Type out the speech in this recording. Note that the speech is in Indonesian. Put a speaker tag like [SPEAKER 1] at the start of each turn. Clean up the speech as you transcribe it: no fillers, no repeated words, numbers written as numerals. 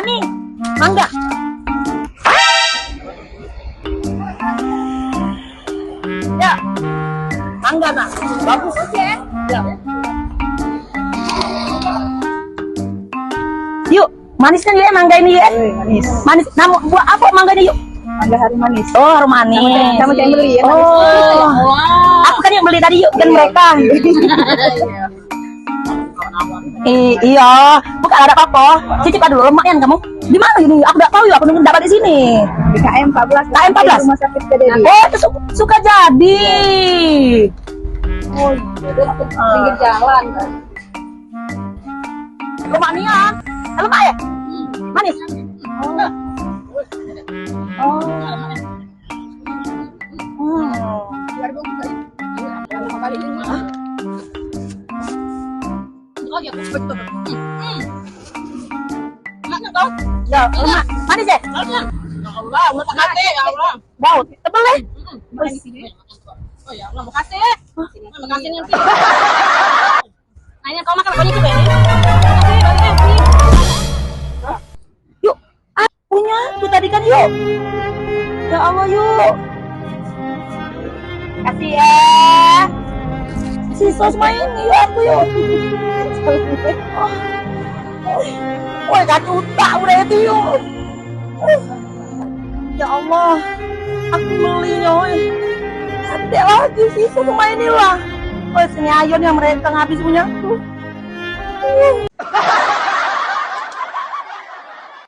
[SPEAKER 1] nih. Mangga. Ya. Mangga, Nak. Bagus. Oke. Ya. Yuk, manis kan ya mangga ini ya?
[SPEAKER 2] Manis.
[SPEAKER 1] Manis. Namun buat apa mangga ini yuk?
[SPEAKER 2] Mangga harum manis.
[SPEAKER 1] Oh, harum manis.
[SPEAKER 2] Sama kayak beli ya.
[SPEAKER 1] Oh. Aku kan yang beli tadi yuk, kan mereka. Iya, bukan ada apa-apa. Cicip dulu lumayan kamu. Di mana ini? Aku enggak tahu ya, aku nunggu dapat di sini.
[SPEAKER 2] Di KM 14.
[SPEAKER 1] KM 14.
[SPEAKER 2] Rumah sakit Kediri.
[SPEAKER 1] Oh, itu suka jadi.
[SPEAKER 2] Oh, itu pinggir jalan.
[SPEAKER 1] Lumayan. Lumayan ya? Manis. Oh. Ya, lemak. Manis ya?
[SPEAKER 3] Ya Allah, mau kasih ya Allah.
[SPEAKER 1] Bau, tebel deh.
[SPEAKER 3] Oh ya Allah, makasih. Makasih nih. Nanya kau makan apa nih ini?
[SPEAKER 1] Yuk, punya tuh tadi kan yuk. Ya Allah yuk. Kasih ya. Sisa semua ini yuk aku yuk. Woi, juta udah itu yuk. Ya Allah, aku belinya woi. Ada lagi sisa semua inilah. Woi, sini ayo nih mereka habis punya tuh.